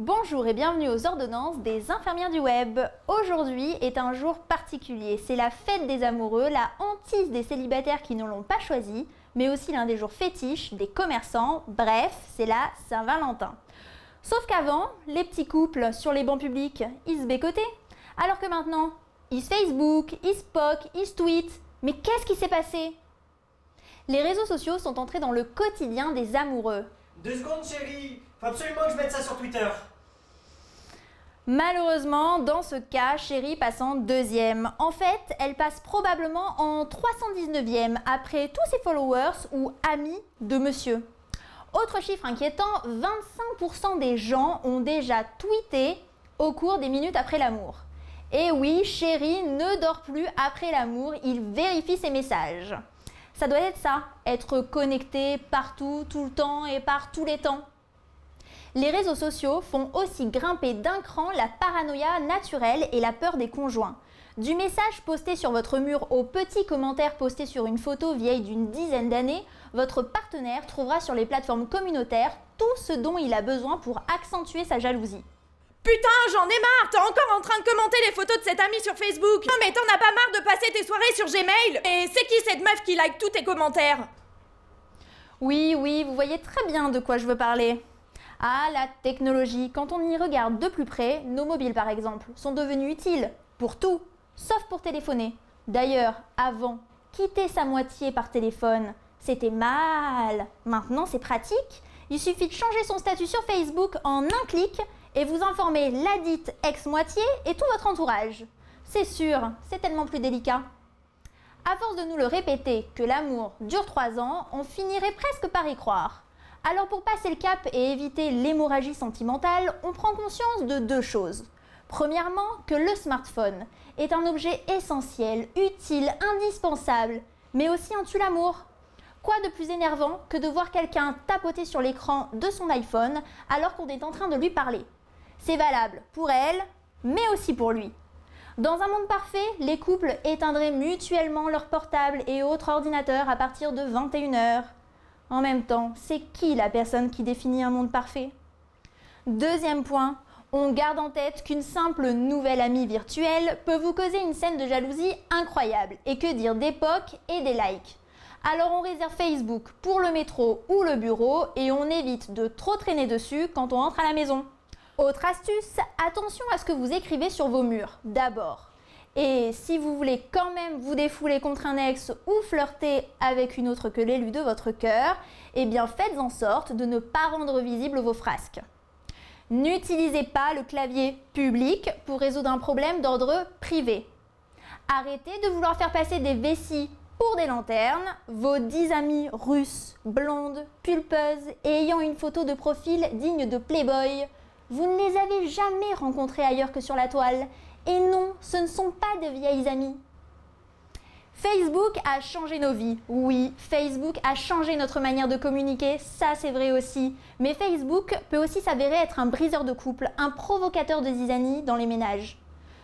Bonjour et bienvenue aux ordonnances des infirmières du web. Aujourd'hui est un jour particulier, c'est la fête des amoureux, la hantise des célibataires qui ne l'ont pas choisi, mais aussi l'un des jours fétiches des commerçants, bref, c'est la Saint-Valentin. Sauf qu'avant, les petits couples sur les bancs publics, ils se bécotaient, alors que maintenant, ils se Facebook, ils se POC, ils se tweetent. Mais qu'est-ce qui s'est passé? Les réseaux sociaux sont entrés dans le quotidien des amoureux. 2 secondes chérie, faut absolument que je mette ça sur Twitter. Malheureusement, dans ce cas, Chérie passe en deuxième. En fait, elle passe probablement en 319e après tous ses followers ou amis de monsieur. Autre chiffre inquiétant, 25% des gens ont déjà tweeté au cours des minutes après l'amour. Et oui, Chérie ne dort plus après l'amour, il vérifie ses messages. Ça doit être ça, être connecté partout, tout le temps et par tous les temps. Les réseaux sociaux font aussi grimper d'un cran la paranoïa naturelle et la peur des conjoints. Du message posté sur votre mur au petit commentaire posté sur une photo vieille d'une dizaine d'années, votre partenaire trouvera sur les plateformes communautaires tout ce dont il a besoin pour accentuer sa jalousie. Putain, j'en ai marre, t'es encore en train de commenter les photos de cet ami sur Facebook. Non mais t'en as pas marre de passer tes soirées sur Gmail? Et c'est qui cette meuf qui like tous tes commentaires? Oui, vous voyez très bien de quoi je veux parler. Ah, la technologie, quand on y regarde de plus près, nos mobiles par exemple, sont devenus utiles pour tout, sauf pour téléphoner. D'ailleurs, avant, quitter sa moitié par téléphone, c'était mal. Maintenant, c'est pratique. Il suffit de changer son statut sur Facebook en un clic et vous informez ladite ex-moitié et tout votre entourage. C'est sûr, c'est tellement plus délicat. À force de nous le répéter que l'amour dure 3 ans, on finirait presque par y croire. Alors pour passer le cap et éviter l'hémorragie sentimentale, on prend conscience de 2 choses. Premièrement, que le smartphone est un objet essentiel, utile, indispensable, mais aussi un tue-l'amour. Quoi de plus énervant que de voir quelqu'un tapoter sur l'écran de son iPhone alors qu'on est en train de lui parler? C'est valable pour elle, mais aussi pour lui. Dans un monde parfait, les couples éteindraient mutuellement leurs portables et autres ordinateurs à partir de 21 h. En même temps, c'est qui la personne qui définit un monde parfait? Deuxième point, on garde en tête qu'une simple nouvelle amie virtuelle peut vous causer une scène de jalousie incroyable. Et que dire des POC et des likes? Alors on réserve Facebook pour le métro ou le bureau et on évite de trop traîner dessus quand on entre à la maison. Autre astuce, attention à ce que vous écrivez sur vos murs, d'abord. Et si vous voulez quand même vous défouler contre un ex ou flirter avec une autre que l'élu de votre cœur, eh bien faites en sorte de ne pas rendre visibles vos frasques. N'utilisez pas le clavier public pour résoudre un problème d'ordre privé. Arrêtez de vouloir faire passer des vessies pour des lanternes. Vos 10 amies russes, blondes, pulpeuses et ayant une photo de profil digne de Playboy, vous ne les avez jamais rencontrées ailleurs que sur la toile. Et non, ce ne sont pas de vieilles amies. Facebook a changé nos vies. Oui, Facebook a changé notre manière de communiquer, ça c'est vrai aussi. Mais Facebook peut aussi s'avérer être un briseur de couple, un provocateur de zizanie dans les ménages.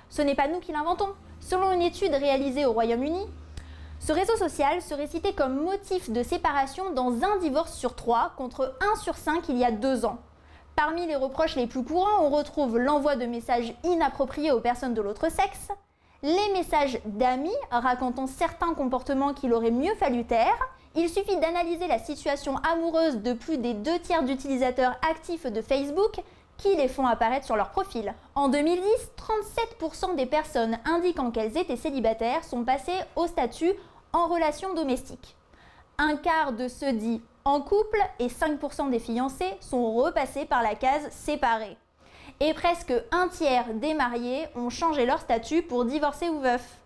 Ce n'est pas nous qui l'inventons. Selon une étude réalisée au Royaume-Uni, ce réseau social serait cité comme motif de séparation dans un divorce sur 3 contre 1 sur 5 il y a 2 ans. Parmi les reproches les plus courants, on retrouve l'envoi de messages inappropriés aux personnes de l'autre sexe, les messages d'amis racontant certains comportements qu'il aurait mieux fallu taire. Il suffit d'analyser la situation amoureuse de plus des 2 tiers d'utilisateurs actifs de Facebook qui les font apparaître sur leur profil. En 2010, 37% des personnes indiquant qu'elles étaient célibataires sont passées au statut en relation domestique. Un quart de ceux dits en couple et 5% des fiancés sont repassés par la case séparés. Et presque un tiers des mariés ont changé leur statut pour divorcés ou veufs.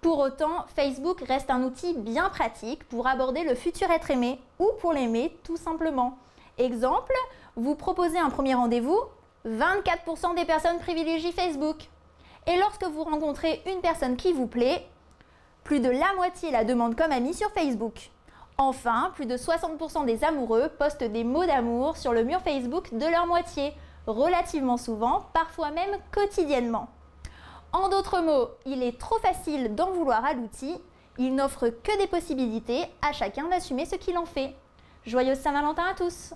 Pour autant, Facebook reste un outil bien pratique pour aborder le futur être aimé ou pour l'aimer tout simplement. Exemple, vous proposez un premier rendez-vous, 24% des personnes privilégient Facebook. Et lorsque vous rencontrez une personne qui vous plaît, plus de la moitié la demande comme amie sur Facebook. Enfin, plus de 60% des amoureux postent des mots d'amour sur le mur Facebook de leur moitié, relativement souvent, parfois même quotidiennement. En d'autres mots, il est trop facile d'en vouloir à l'outil, il n'offre que des possibilités, à chacun d'assumer ce qu'il en fait. Joyeuse Saint-Valentin à tous!